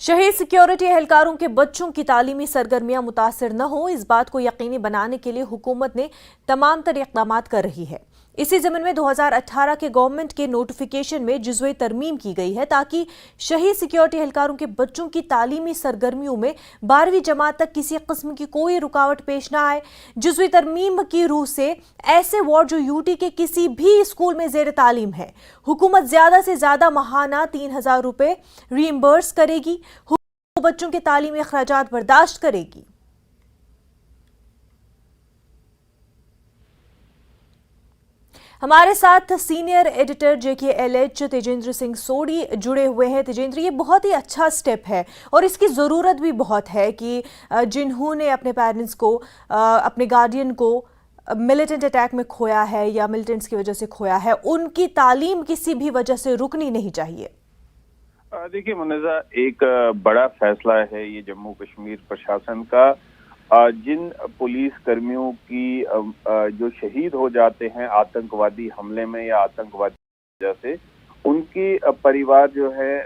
शहीद सिक्योरिटी एहलकारों के बच्चों की तालीमी सरगर्मियां मुतासिर न हो, इस बात को यकीनी बनाने के लिए हुकूमत ने तमाम तरह इक़दाम कर रही है। इसी ज़मीन में 2018 के गवर्नमेंट के नोटिफिकेशन में जुज़वी तरमीम की गई है ताकि शहीद सिक्योरिटी एहलकारों के बच्चों की तालीमी सरगर्मियों में 12वीं जमात तक किसी किस्म की कोई रुकावट पेश न आए। जुज़वी तरमीम की रूह से ऐसे वार्ड जो यूटी के किसी भी स्कूल में ज़ेर तालीम है, हुकूमत ज़्यादा से ज़्यादा माहाना 3000 रुपये रीइम्बर्स करेगी। बच्चों के तालीमी अखराजात बर्दाश्त करेगी। हमारे साथ senior editor JKLH Tejendra Singh Sodhi जुड़े हुए हैं। तेजेंद्र, ये बहुत ही अच्छा स्टेप है और इसकी ज़रूरत भी बहुत है कि जिन्होंने अपने पेरेंट्स को, अपने गार्डियन को मिलिटेंट अटैक में खोया है या मिलिटेंट्स की वजह से खोया है, उनकी तालीम किसी भी वजह से रुकनी नहीं चाहिए। देखिए मुनज़्ज़ा, एक बड़ा फैसला है ये जम्मू कश्मीर प्रशासन का। जिन पुलिस कर्मियों की जो शहीद हो जाते हैं आतंकवादी हमले में या आतंकवादी वजह से, उनके परिवार जो है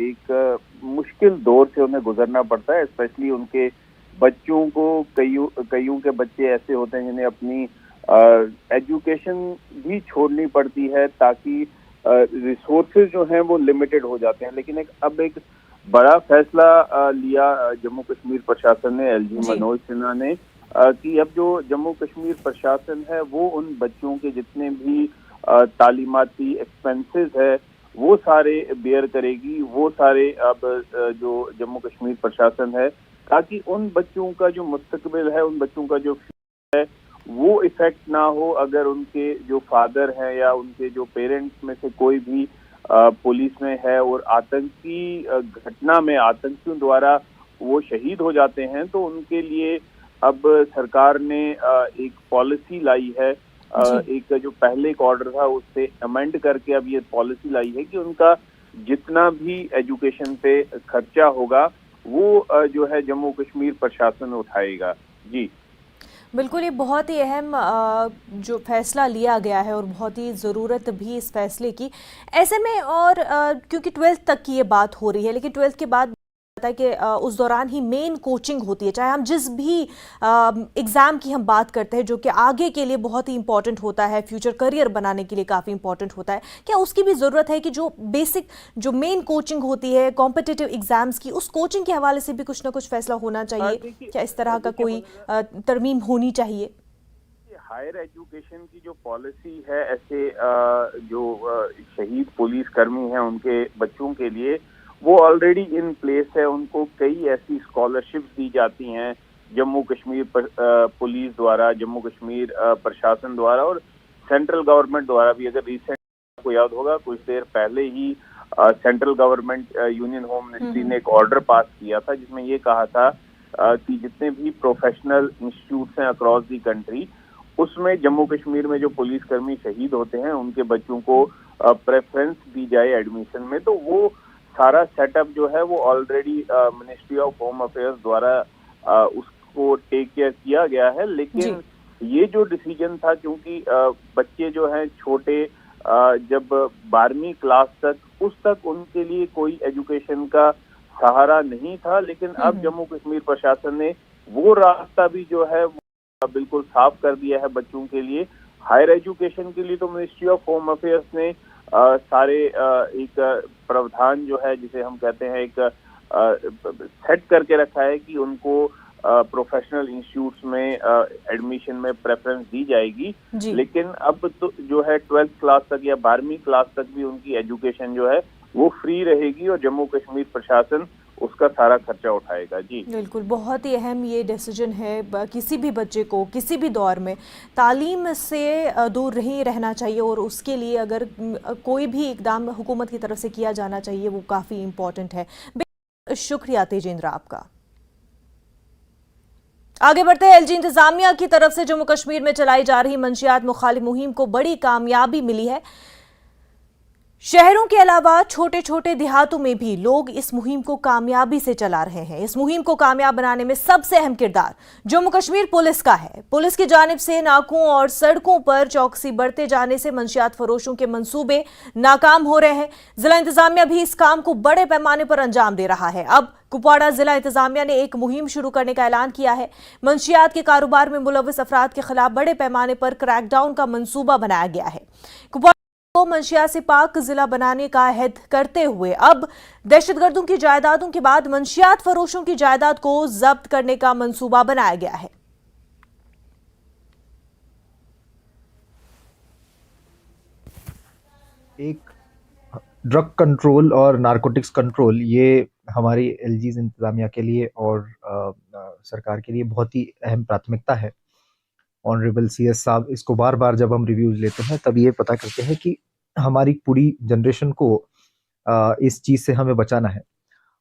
एक मुश्किल दौर से उन्हें गुजरना पड़ता है। स्पेशली उनके बच्चों को, कईयों के बच्चे ऐसे होते हैं जिन्हें अपनी एजुकेशन भी छोड़नी पड़ती है ताकि रिसोर्सेज जो हैं वो लिमिटेड हो जाते हैं। लेकिन अब एक बड़ा फैसला लिया जम्मू कश्मीर प्रशासन ने, LG मनोज सिन्हा ने, कि अब जो जम्मू कश्मीर प्रशासन है वो उन बच्चों के जितने भी तालीमाती एक्सपेंसेस है वो सारे बेयर करेगी। वो सारे अब जो जम्मू कश्मीर प्रशासन है, ताकि उन बच्चों का जो मुस्तकबिल है, उन बच्चों का जो फ्यूचर है, वो इफेक्ट ना हो अगर उनके जो फादर हैं या उनके जो पेरेंट्स में से कोई भी पुलिस में है और आतंकी घटना में आतंकियों द्वारा वो शहीद हो जाते हैं। तो उनके लिए अब सरकार ने एक पॉलिसी लाई है। एक जो पहले एक ऑर्डर था उससे अमेंड करके अब ये पॉलिसी लाई है कि उनका जितना भी एजुकेशन पे खर्चा होगा वो जो है जम्मू कश्मीर प्रशासन उठाएगा। जी बिल्कुल, ये बहुत ही अहम जो फैसला लिया गया है और बहुत ही ज़रूरत भी इस फैसले की। ऐसे में और क्योंकि 12th तक की ये बात हो रही है, लेकिन 12th के बाद है कि उस दौरान ही मेन कोचिंग होती है, चाहे हम जिस भी एग्ज़ाम की हम बात करते हैं जो कि आगे के लिए बहुत ही इंपॉर्टेंट होता है, फ्यूचर करियर बनाने के लिए काफ़ी इंपॉर्टेंट होता है। क्या उसकी भी ज़रूरत है कि जो बेसिक जो मेन कोचिंग होती है कॉम्पिटिटिव एग्जाम्स की, उस कोचिंग के हवाले से भी कुछ ना कुछ फैसला होना चाहिए? क्या इस तरह का कोई तरमीम होनी चाहिए? हायर एजुकेशन की जो पॉलिसी है, ऐसे जो शहीद पुलिसकर्मी हैं उनके बच्चों के लिए, वो ऑलरेडी इन प्लेस है। उनको कई ऐसी स्कॉलरशिप्स दी जाती हैं जम्मू कश्मीर पुलिस द्वारा, जम्मू कश्मीर प्रशासन द्वारा और सेंट्रल गवर्नमेंट द्वारा भी। अगर रिसेंट आपको याद होगा, कुछ देर पहले ही central government union home ministry ने एक ऑर्डर पास किया था जिसमें ये कहा था कि जितने भी प्रोफेशनल इंस्टीट्यूट्स हैं अक्रॉस दी कंट्री, उसमें जम्मू कश्मीर में जो पुलिसकर्मी शहीद होते हैं उनके बच्चों को प्रेफरेंस दी जाए एडमिशन में। तो वो सारा सेटअप जो है वो already ministry of home affairs द्वारा उसको टेक केयर किया गया है। लेकिन ये जो डिसीजन था, क्योंकि बच्चे जो हैं छोटे, जब 12वीं क्लास तक, उस तक उनके लिए कोई एजुकेशन का सहारा नहीं था। लेकिन अब जम्मू कश्मीर प्रशासन ने वो रास्ता भी जो है वो बिल्कुल साफ कर दिया है बच्चों के लिए। हायर एजुकेशन के लिए तो मिनिस्ट्री ऑफ होम अफेयर्स ने सारे एक प्रावधान जो है, जिसे हम कहते हैं, एक सेट करके रखा है कि उनको प्रोफेशनल इंस्टीट्यूट्स में एडमिशन में प्रेफरेंस दी जाएगी। लेकिन अब तो जो है 12th क्लास तक या 12वीं क्लास तक भी उनकी एजुकेशन जो है वो फ्री रहेगी और जम्मू कश्मीर प्रशासन उसका सारा खर्चा उठाएगा। जी बिल्कुल, बहुत ही अहम ये डिसीजन है। किसी भी बच्चे को किसी भी दौर में तालीम से दूर नहीं रहना चाहिए और उसके लिए अगर कोई भी इकदाम हुकूमत की तरफ से किया जाना चाहिए वो काफ़ी इम्पोर्टेंट है। शुक्रिया तेजेंद्र आपका। आगे बढ़ते हैं। LG इंतजामिया की तरफ से जम्मू कश्मीर में चलाई जा रही मंशियात मुखालिफ मुहिम को बड़ी कामयाबी मिली है। शहरों के अलावा छोटे छोटे देहातों में भी लोग इस मुहिम को कामयाबी से चला रहे हैं। इस मुहिम को कामयाब बनाने में सबसे अहम किरदार जम्मू कश्मीर पुलिस का है। पुलिस की जानिब से नाकों और सड़कों पर चौकसी बढ़ते जाने से मंशियात फरोशों के मंसूबे नाकाम हो रहे हैं। जिला इंतजामिया भी इस काम को बड़े पैमाने पर अंजाम दे रहा है। अब कुपवाड़ा जिला इंतजामिया ने एक मुहिम शुरू करने का ऐलान किया है। मंशियात के कारोबार में मुलविस अफराद के खिलाफ बड़े पैमाने पर क्रैकडाउन का मंसूबा बनाया गया है। कुपवाड़ा को मंशियात से पाक जिला बनाने का अहद करते हुए अब दहशतगर्दों की जायदादों के बाद मंशियात फरोशों की जायदाद को जब्त करने का मंसूबा बनाया गया है। एक ड्रग कंट्रोल और नारकोटिक्स कंट्रोल ये हमारी एलजीज इंतजामिया के लिए और सरकार के लिए बहुत ही अहम प्राथमिकता है। ऑनरेबल सीएस साहब इसको बार बार जब हम रिव्यूज लेते हैं तब ये पता करते हैं कि हमारी पूरी जनरेशन को इस चीज़ से हमें बचाना है।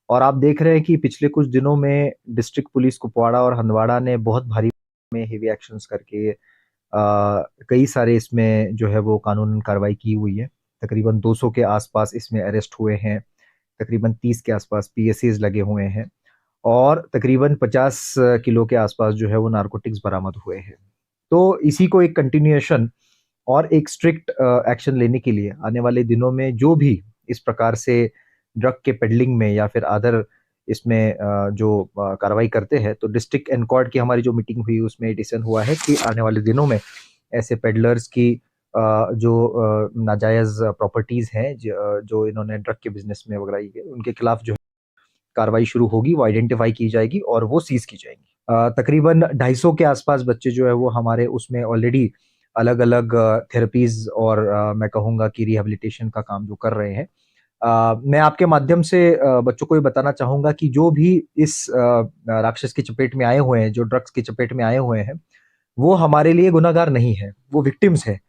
और आप देख रहे हैं कि पिछले कुछ दिनों में डिस्ट्रिक्ट पुलिस कुपवाड़ा और हंदवाड़ा ने बहुत भारी में हेवी एक्शंस करके कई सारे इसमें जो है वो कानूनन कार्रवाई की हुई है। तकरीबन 200 के आसपास इसमें अरेस्ट हुए हैं, तकरीबन 30 के आसपास पीएसएस लगे हुए हैं और तकरीबन 50 किलो के आसपास जो है वो नारकोटिक्स बरामद हुए हैं। तो इसी को एक कंटिन्यूएशन और एक स्ट्रिक्ट एक्शन लेने के लिए आने वाले दिनों में जो भी इस प्रकार से ड्रग के पेडलिंग में या फिर अदर इसमें जो कार्रवाई करते हैं, तो डिस्ट्रिक्ट एंड कोर्ट की हमारी जो मीटिंग हुई उसमें डिसीजन हुआ है कि आने वाले दिनों में ऐसे पेडलर्स की जो नाजायज़ प्रॉपर्टीज़ हैं जो इन्होंने ड्रग के बिजनेस में वगैरह की उनके खिलाफ जो कार्रवाई शुरू होगी, वो आइडेंटिफाई की जाएगी और वो सीज की जाएंगी। तकरीबन 250 के आसपास बच्चे जो है वो हमारे उसमें ऑलरेडी अलग अलग थेरेपीज और मैं कहूँगा कि रिहेबिलिटेशन का काम जो कर रहे हैं। मैं आपके माध्यम से बच्चों को ये बताना चाहूँगा कि जो भी इस राक्षस की चपेट में आए हुए हैं, जो ड्रग्स की चपेट में आए हुए हैं, वो हमारे लिए गुनहगार नहीं है, वो विक्टिम्स है।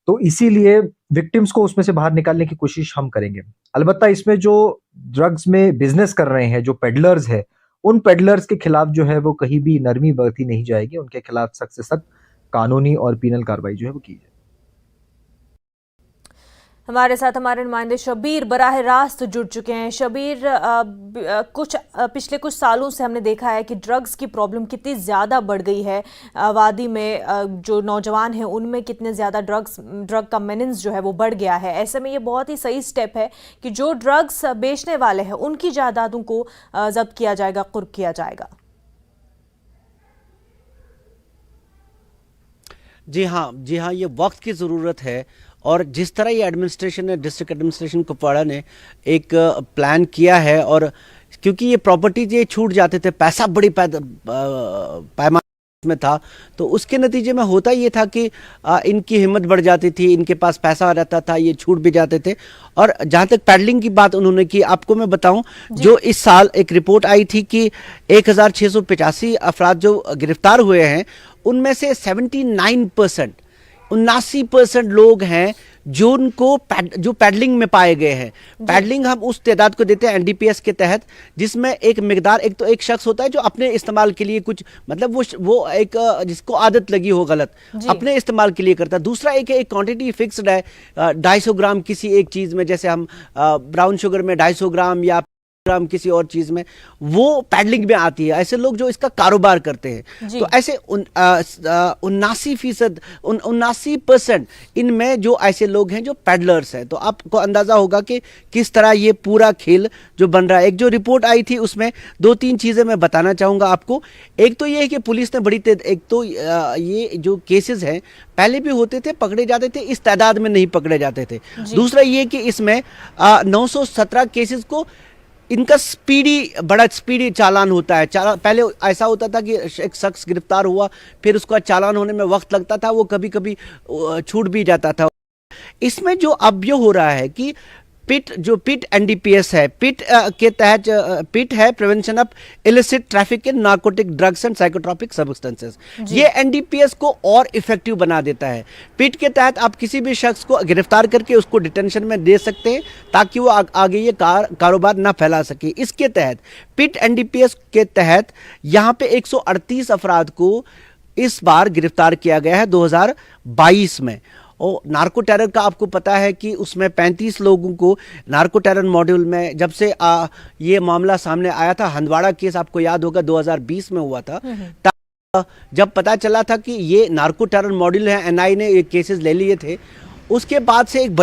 तो इसीलिए विक्टिम्स को उसमें से बाहर निकालने की कोशिश हम करेंगे। अलबत्ता इसमें जो ड्रग्स में बिजनेस कर रहे हैं, जो पेडलर्स है, उन पेडलर्स के खिलाफ जो है वो कहीं भी नरमी बरती नहीं जाएगी। उनके खिलाफ सख्त से सख्त कानूनी और पीनल कार्रवाई जो है वो की जाए। हमारे साथ हमारे नुमाइंदे शबीर बराह रास्त जुड़ चुके हैं। शबीर, पिछले कुछ सालों से हमने देखा है कि ड्रग्स की प्रॉब्लम कितनी ज़्यादा बढ़ गई है। वादी में जो नौजवान हैं उनमें कितने ज़्यादा ड्रग का मेनेंस जो है वो बढ़ गया है। ऐसे में ये बहुत ही सही स्टेप है कि जो ड्रग्स बेचने वाले हैं उनकी जायदादों को जब्त किया जाएगा, कुर्क किया जाएगा। जी हाँ, ये वक्त की ज़रूरत है। और जिस तरह ये एडमिनिस्ट्रेशन ने, डिस्ट्रिक्ट एडमिनिस्ट्रेशन कुपवाड़ा ने एक प्लान किया है, और क्योंकि ये प्रॉपर्टीज ये छूट जाते थे, पैसा बड़ी पैमाने में था, तो उसके नतीजे में होता ये था कि इनकी हिम्मत बढ़ जाती थी, इनके पास पैसा रहता था, ये छूट भी जाते थे। और जहाँ तक पैडलिंग की बात उन्होंने की, आपको मैं बताऊं, जो इस साल एक रिपोर्ट आई थी कि 1685 अफराद जो गिरफ्तार हुए हैं, उनमें से 79% लोग हैं जो पैडलिंग में पाए गए हैं। पैडलिंग हम उस तादाद को देते हैं एनडीपीएस के तहत जिसमें एक मिकदार, एक शख्स होता है जो अपने इस्तेमाल के लिए कुछ, मतलब वो एक जिसको आदत लगी हो गलत, अपने इस्तेमाल के लिए करता है। दूसरा एक क्वांटिटी फिक्स्ड है, 250 ग्राम किसी एक चीज में, जैसे हम ब्राउन शुगर में 250 ग्राम या ग्राम किसी और चीज में, वो पैडलिंग में आती है। ऐसे लोग जो इसका कारोबार करते हैं, तो ऐसे 79% इनमें जो ऐसे लोग हैं जो पैडलर्स हैं। तो आपको अंदाजा होगा कि किस तरह ये पूरा खेल जो बन रहा है। एक जो रिपोर्ट आई थी उसमें 2-3 चीजें मैं बताना चाहूंगा आपको। एक तो ये है कि पुलिस ने एक तो ये जो केसेस हैं पहले भी होते थे, पकड़े जाते थे, इस तादाद में नहीं पकड़े जाते थे। दूसरा ये कि इसमें 917 केसेस को इनका बड़ा स्पीडी चालान होता है। पहले ऐसा होता था कि एक शख्स गिरफ्तार हुआ, फिर उसका चालान होने में वक्त लगता था, वो कभी कभी छूट भी जाता था। इसमें जो अब ये हो रहा है कि पिट एनडीपीएस है, पिट के तहत पिट है prevention of illicit traffic in narcotic drugs and psychotropic substances. ये एनडीपीएस को और इफेक्टिव बना देता है। पिट के तहत आप किसी भी शख्स को गिरफ्तार करके उसको डिटेंशन में दे सकते हैं ताकि वो आगे ये कारोबार ना फैला सके। इसके तहत पिट एनडीपीएस के तहत यहाँ पे 138 अफराद को इस बार गिरफ्तार किया गया है 2022 में। और नार्को टेरर का आपको पता है कि उसमें 35 लोगों को नार्को टेरर मॉड्यूल में, जब से ये मामला सामने आया था, हंदवाड़ा केस आपको याद होगा 2020 में हुआ था, तब जब पता चला था कि ये नार्को टेरर मॉड्यूल है, एनआई ने ये केसेस ले लिए थे, उसके बाद से एक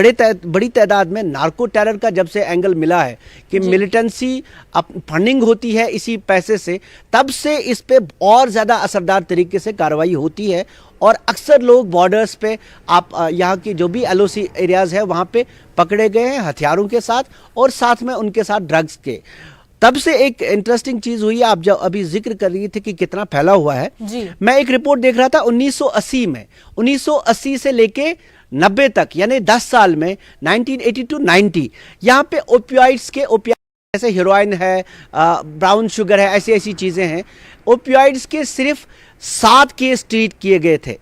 बड़ी तादाद में नार्को टेरर का जब से एंगल मिला है कि मिलिटेंसी फंडिंग होती है इसी पैसे से, तब से इस पे और ज़्यादा असरदार तरीके से कार्रवाई होती है। और अक्सर लोग बॉर्डर्स पे आप यहाँ की जो भी LOC एरियाज़ है वहाँ पे पकड़े गए हैं हथियारों के साथ, और साथ में उनके साथ ड्रग्स के। तब से एक इंटरेस्टिंग चीज हुई, आप जब अभी जिक्र कर रही थी कि कितना फैला हुआ है जी। मैं एक रिपोर्ट देख रहा था 1980 में, 1980 से लेके 90 तक, यानी 10 साल में 1980 to 90 यहाँ पे ओपियाइड्स के जैसे हीरोइन है, ब्राउन शुगर है, ऐसी ऐसी चीजें हैं, ओपियाइड्स के सिर्फ 7 केस ट्रीट किए गए थे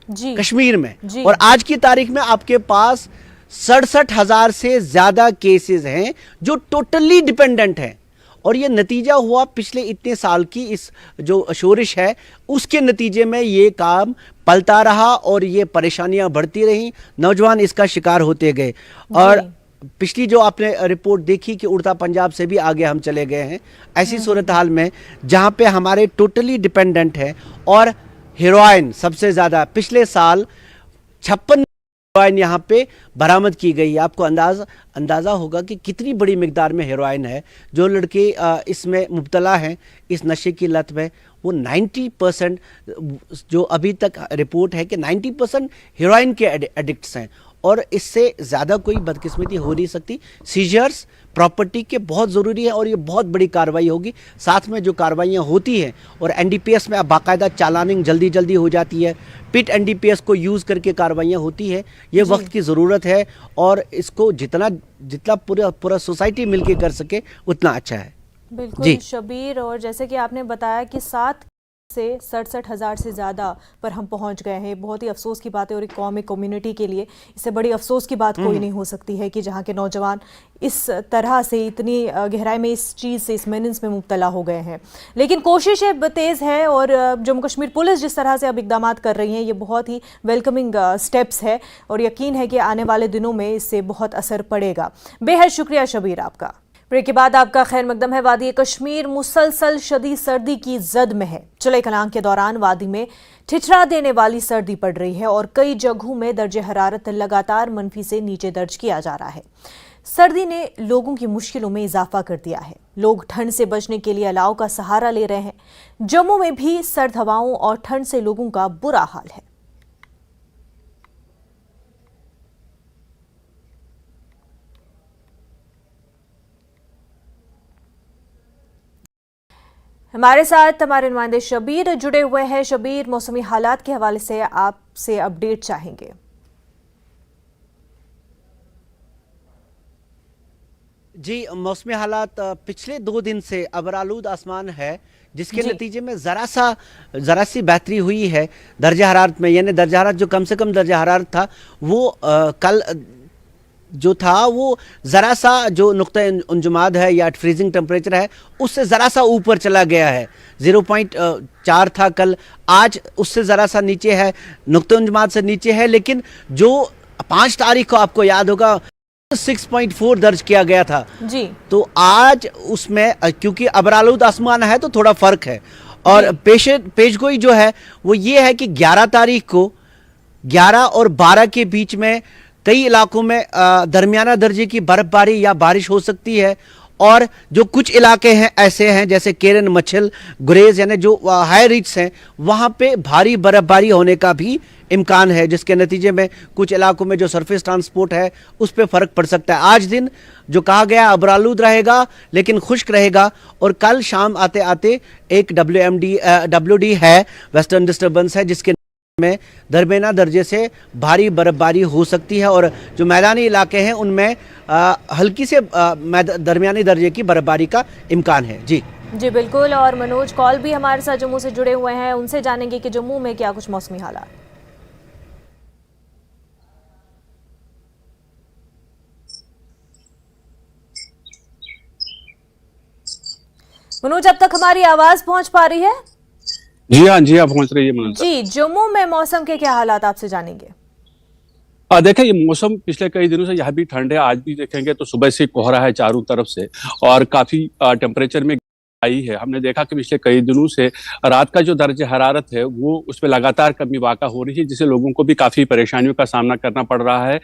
जी कश्मीर में जी। और आज की तारीख में आपके पास 67,000 से ज्यादा केसेस हैं जो टोटली डिपेंडेंट हैं। और ये नतीजा हुआ पिछले इतने साल की इस जो शोरिश है उसके नतीजे में ये काम पलता रहा और ये परेशानियां बढ़ती रहीं, नौजवान इसका शिकार होते गए। और पिछली जो आपने रिपोर्ट देखी कि उड़ता पंजाब से भी आगे हम चले गए हैं, ऐसी सूरत हाल में जहां पे हमारे टोटली डिपेंडेंट है। और हीरोइन सबसे ज्यादा पिछले साल 56 हेरोइन यहाँ पे बरामद की गई है। आपको अंदाजा होगा कि कितनी बड़ी मिकदार में हेरोइन है। जो लड़के इसमें मुब्तला हैं, इस नशे की लत में, वो 90% जो अभी तक रिपोर्ट है कि 90% हेरोइन के एडिक्ट्स हैं। और इससे ज़्यादा कोई बदकिस्मती हो नहीं सकती। सीजर्स प्रॉपर्टी के बहुत ज़रूरी है और ये बहुत बड़ी कार्रवाई होगी। साथ में जो कार्रवाइयाँ होती हैं और NDPS में अब बाकायदा चालानिंग जल्दी हो जाती है, पिट NDPS को यूज़ करके कार्रवाइयाँ होती है। ये वक्त की ज़रूरत है और इसको जितना पूरा सोसाइटी मिलके कर सके उतना अच्छा है। बिल्कुल शबीर, और जैसे कि आपने बताया कि 7 से 67,000 से ज़्यादा पर हम पहुंच गए हैं। बहुत ही अफसोस की बात है और एक कौम कम्युनिटी के लिए इससे बड़ी अफसोस की बात कोई नहीं हो सकती है कि जहां के नौजवान इस तरह से इतनी गहराई में इस चीज़ से, इस मेनेंस में मुब्तला हो गए हैं। लेकिन कोशिशें तेज़ है और जम्मू कश्मीर पुलिस जिस तरह से अब इकदाम कर रही हैं ये बहुत ही वेलकमिंग स्टेप्स है और यकीन है कि आने वाले दिनों में इससे बहुत असर पड़ेगा। बेहद शुक्रिया शबीर आपका। ब्रेक के बाद आपका खैर मकदम है। वादी कश्मीर मुसलसल शदीद सर्दी की जद में है। चले कलाम के दौरान वादी में ठिठुरा देने वाली सर्दी पड़ रही है और कई जगहों में दर्जे हरारत लगातार -, से नीचे दर्ज किया जा रहा है। सर्दी ने लोगों की मुश्किलों में इजाफा कर दिया है। लोग ठंड से बचने के लिए अलाव का सहारा ले रहे हैं। जम्मू में भी सर्द हवाओं और ठंड से लोगों का बुरा हाल है। हमारे साथ हमारे नुमाइंदे शबीर जुड़े हुए हैं। शबीर, मौसमी हालात के हवाले से आपसे अपडेट चाहेंगे। जी, मौसमी हालात पिछले 2 दिन से अबरालूद आसमान है, जिसके नतीजे में ज़रा सी बेहतरी हुई है दर्जा हरारत में। यानी दर्जा हरारत जो कम से कम दर्जा हरारत था वो कल जो था वो ज़रा सा जो नुक्ता अंजुमाद है या फ्रीजिंग टेम्परेचर है उससे ज़रा सा ऊपर चला गया है। 0.4 था कल, आज उससे ज़रा सा नीचे है, नुक्ता अंजुमाद से नीचे है। लेकिन जो 5 तारीख को आपको याद होगा 6.4 दर्ज किया गया था जी, तो आज उसमें क्योंकि अबरालूद आसमान है तो थोड़ा फ़र्क है। और पेशगोई जो है वो ये है कि 11 तारीख को 11 और 12 के बीच में कई इलाकों में दरमियाना दर्जे की बर्फबारी या बारिश हो सकती है। और जो कुछ इलाके हैं ऐसे हैं जैसे केरन, मछल, गुरेज यानी जो हाई रिच हैं वहाँ पे भारी बर्फबारी होने का भी इम्कान है, जिसके नतीजे में कुछ इलाकों में जो सरफेस ट्रांसपोर्ट है उस पर फ़र्क पड़ सकता है। आज दिन जो कहा गया अबरालूद रहेगा लेकिन खुश्क रहेगा और कल शाम आते आते एक WD है, वेस्टर्न डिस्टर्बेंस है, जिसके में दरमियाना दर्जे से भारी बर्फबारी हो सकती है। और जो मैदानी इलाके हैं उनमें हल्की से दरमियानी दर्जे की बर्फबारी का इम्कान है। जी बिल्कुल। और मनोज कॉल भी हमारे साथ जम्मू से जुड़े हुए हैं, उनसे जानेंगे कि जम्मू में क्या कुछ मौसमी हालात। मनोज, अब तक हमारी आवाज पहुंच पा रही है? जी हाँ पहुंच रही है मनोज जी। जम्मू में मौसम के क्या हालात आपसे जानेंगे। देखें, ये मौसम पिछले कई दिनों से यहाँ भी ठंड है। आज भी देखेंगे तो सुबह से कोहरा है चारों तरफ से और काफी टेम्परेचर में आई है। हमने देखा कि पिछले कई दिनों से रात का जो दर्जे हरारत है वो उसमें लगातार कमी वाक़ा हो रही है, जिससे लोगों को भी काफ़ी परेशानियों का सामना करना पड़ रहा है।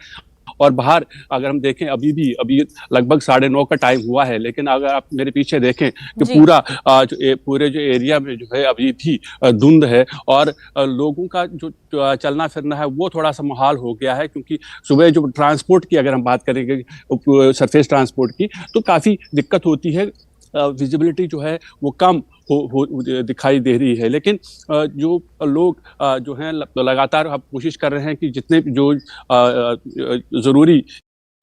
और बाहर अगर हम देखें अभी लगभग 9:30 का टाइम हुआ है, लेकिन अगर आप मेरे पीछे देखें कि जी। पूरे जो एरिया में जो है अभी भी धुंध है और लोगों का जो चलना फिरना है वो थोड़ा सा मुहाल हो गया है, क्योंकि सुबह जो ट्रांसपोर्ट की अगर हम बात करेंगे सरफेस ट्रांसपोर्ट की, तो काफ़ी दिक्कत होती है। विजिबिलिटी जो है वो कम हो दिखाई दे रही है, लेकिन जो लोग जो हैं लगातार अब कोशिश कर रहे हैं कि जितने जो ज़रूरी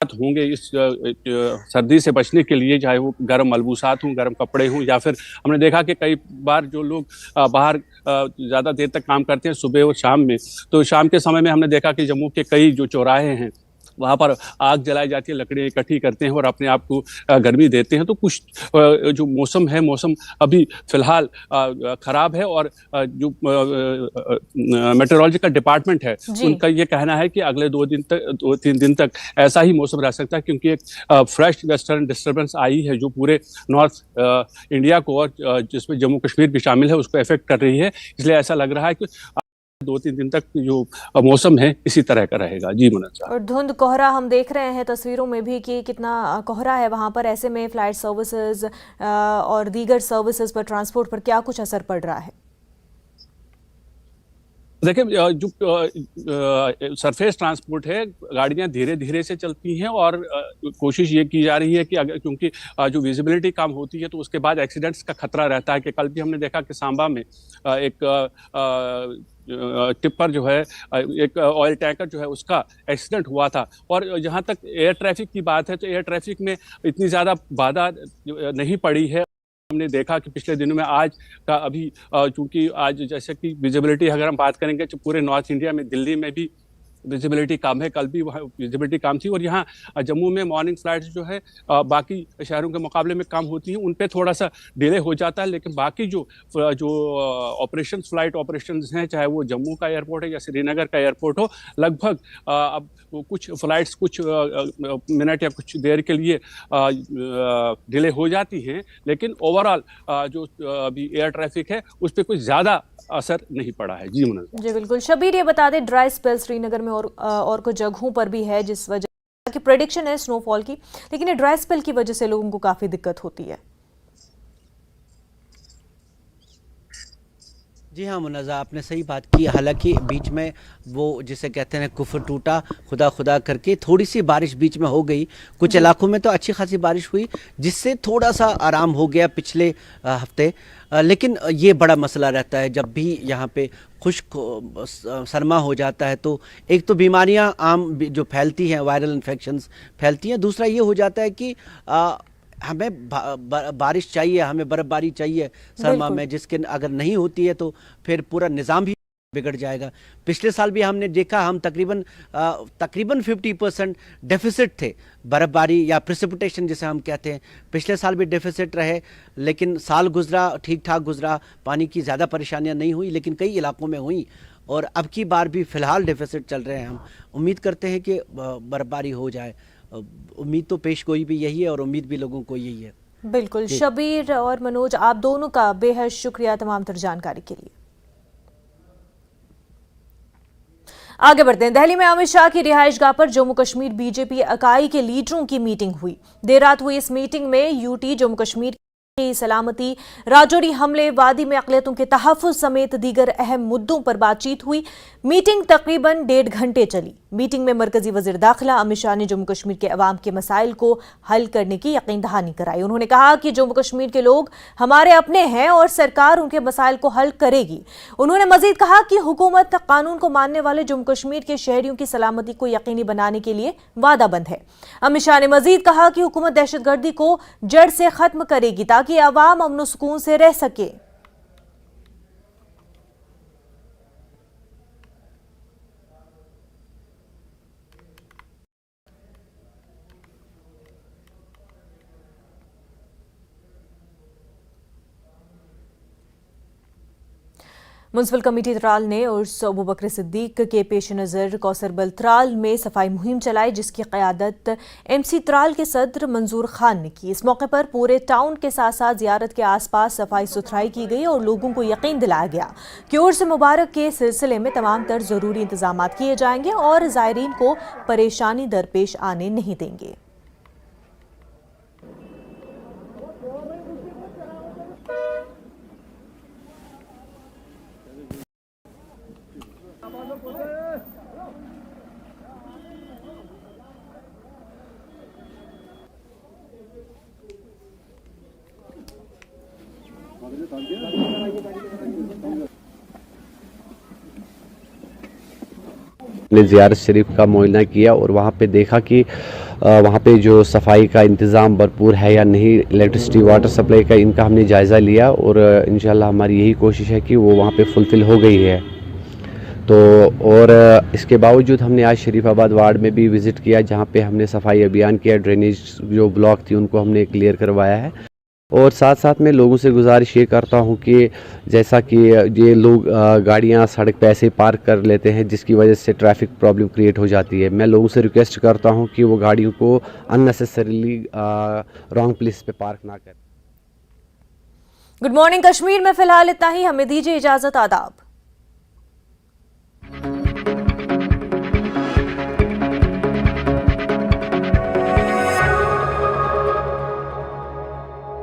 होंगे इस सर्दी से बचने के लिए, चाहे वो गर्म मलबूसात हों, गर्म कपड़े हों, या फिर हमने देखा कि कई बार जो लोग बाहर ज़्यादा देर तक काम करते हैं सुबह और शाम में, तो शाम के समय में हमने देखा कि जम्मू के कई जो चौराहे हैं वहाँ पर आग जलाई जाती है, लकड़ियाँ इकट्ठी करते हैं और अपने आप को गर्मी देते हैं। तो कुछ जो मौसम है, मौसम अभी फ़िलहाल ख़राब है, और जो मेट्रोलॉजिकल डिपार्टमेंट है जी। उनका ये कहना है कि अगले 2-3 दिन तक ऐसा ही मौसम रह सकता है, क्योंकि एक फ्रेश वेस्टर्न डिस्टर्बेंस आई है जो पूरे नॉर्थ इंडिया को और जिसमें जम्मू कश्मीर भी शामिल है उसको अफेक्ट कर रही है। इसलिए ऐसा लग रहा है कि 2-3 दिन तक जो मौसम है इसी तरह का रहेगा। जी मनोज। और धुंध कोहरा हम देख रहे हैं तस्वीरों में भी कि कितना कोहरा है वहाँ पर। ऐसे में फ्लाइट सर्विसेज और दीगर सर्विसेज पर, ट्रांसपोर्ट पर क्या कुछ असर पड़ रहा है? देखिए, जो सरफेस ट्रांसपोर्ट है, गाड़ियां धीरे धीरे से चलती हैं, और कोशिश ये की जा रही है कि अगर, क्योंकि जो विजिबिलिटी कम होती है तो उसके बाद एक्सीडेंट्स का खतरा रहता है। कि कल भी हमने देखा कि सांबा में एक टिप्पर जो है, एक ऑयल टैंकर जो है, उसका एक्सीडेंट हुआ था। और जहाँ तक एयर ट्रैफिक की बात है तो एयर ट्रैफिक में इतनी ज़्यादा बाधा नहीं पड़ी है। हमने देखा कि पिछले दिनों में आज का अभी चूंकि आज जैसे कि विजिबिलिटी अगर हम बात करेंगे तो पूरे नॉर्थ इंडिया में, दिल्ली में भी विजिबिलिटी कम है, कल भी वहाँ विजिबिलिटी कम थी। और यहाँ जम्मू में मॉर्निंग फ्लाइट्स जो है बाकी शहरों के मुकाबले में कम होती हैं, उन पे थोड़ा सा डिले हो जाता है। लेकिन बाकी जो ऑपरेशंस, फ्लाइट ऑपरेशंस हैं, चाहे वो जम्मू का एयरपोर्ट है या श्रीनगर का एयरपोर्ट हो, लगभग अब कुछ फ्लाइट्स कुछ मिनट या कुछ देर के लिए डिले हो जाती हैं, लेकिन ओवरऑल जो अभी एयर ट्रैफिक है उस पर कुछ ज़्यादा असर नहीं पड़ा है। जी मनोज। जी बिल्कुल। शबीर, ये बता दें, ड्राई स्पेल श्रीनगर में और कुछ जगहों पर भी है जिस वजह की प्रेडिक्शन है स्नोफॉल की, लेकिन ये ड्राई स्पेल की वजह से लोगों को काफ़ी दिक्कत होती है। जी हाँ मुन्नज़ा, आपने सही बात की। हालांकि बीच में वो जिसे कहते हैं कुफर टूटा, खुदा खुदा करके थोड़ी सी बारिश बीच में हो गई। कुछ इलाकों में तो अच्छी खासी बारिश हुई जिससे थोड़ा सा आराम हो गया पिछले हफ्ते। लेकिन ये बड़ा मसला रहता है जब भी यहाँ पे खुश्क सरमा हो जाता है, तो एक तो बीमारियाँ आम जो फैलती हैं, वायरल इन्फेक्शंस फैलती हैं। दूसरा ये हो जाता है कि हमें बारिश चाहिए, हमें बर्फबारी चाहिए सरमा में, जिसके अगर नहीं होती है तो फिर पूरा निज़ाम भी बिगड़ जाएगा। पिछले साल भी हमने देखा, हम तकरीबन 50% डेफिसिट थे, बर्फबारी या प्रेसिपिटेशन जिसे हम कहते हैं। पिछले साल भी डेफिसिट रहे, लेकिन साल गुजरा ठीक ठाक गुजरा, पानी की ज़्यादा परेशानियां नहीं हुई, लेकिन कई इलाकों में हुई। और अब की बार भी फ़िलहाल डेफिसिट चल रहे हैं। हम उम्मीद करते हैं कि बर्फबारी हो जाए। उम्मीद तो पेश गोई भी यही है और उम्मीद भी लोगों को यही है। बिल्कुल। शबीर और मनोज, आप दोनों का बेहद शुक्रिया तमाम तर जानकारी के लिए। आगे बढ़ते हैं। दिल्ली में अमित शाह की रिहाइशगाह पर जम्मू कश्मीर बीजेपी इकाई के लीडरों की मीटिंग हुई। देर रात हुई इस मीटिंग में यूटी, जम्मू कश्मीर की सलामती, राजौरी हमले, वादी में अक़लियतों के तहफ़्फ़ुज़ समेत दीगर अहम मुद्दों पर बातचीत हुई। मीटिंग तकरीबन 1.5 घंटे चली। मीटिंग में मरकजी वज़ीर दाखिला अमित शाह ने जम्मू कश्मीर के अवाम के मसाइल को हल करने की यकीन दहानी कराई। उन्होंने कहा कि जम्मू कश्मीर के लोग हमारे अपने हैं और सरकार उनके मसाइल को हल करेगी। उन्होंने मजीद कहा कि हुकूमत कानून को मानने वाले जम्मू कश्मीर के शहरियों की सलामती को यकीनी बनाने के लिए वादाबंद है। अमित शाह ने मजीद कहा कि हुकूमत दहशतगर्दी को जड़ से खत्म करेगी ताकि अवाम अमन सुकून से रह सके। म्युनिसिपल कमेटी त्राल ने उर्स अबू बकर सिद्दीक के पेश नज़र कौसरबल त्राल में सफाई मुहिम चलाई, जिसकी क़यादत MC त्राल के सदर मंजूर खान ने की। इस मौके पर पूरे टाउन के साथ साथ ज़ियारत के आसपास सफाई सुथराई की गई और लोगों को यकीन दिलाया गया कि उर्स मुबारक के सिलसिले में तमाम तर ज़रूरी इंतजाम किए जाएंगे और ज़ायरीन को परेशानी दरपेश आने नहीं देंगे। ने ज़ियारत शरीफ का मुआयना किया और वहाँ पे देखा कि वहाँ पे जो सफाई का इंतज़ाम भरपूर है या नहीं, इलेक्ट्रिसिटी वाटर सप्लाई का, इनका हमने जायज़ा लिया और इंशाल्लाह हमारी यही कोशिश है कि वो वहाँ पे फुलफ़िल हो गई है। तो और इसके बावजूद हमने आज शरीफाबाद वार्ड में भी विज़िट किया, जहाँ पे हमने सफाई अभियान किया, ड्रेनेज जो ब्लॉक थी उनको हमने क्लियर करवाया है। और साथ साथ मैं लोगों से गुजारिश ये करता हूँ कि जैसा कि ये लोग गाड़ियाँ सड़क पे ऐसे पार्क कर लेते हैं, जिसकी वजह से ट्रैफिक प्रॉब्लम क्रिएट हो जाती है। मैं लोगों से रिक्वेस्ट करता हूँ कि वो गाड़ियों को अननेसेसरीली रॉन्ग प्लेस पे पार्क ना करें। गुड मॉर्निंग कश्मीर में फिलहाल इतना ही, हमें दीजिए इजाजत। आदाब।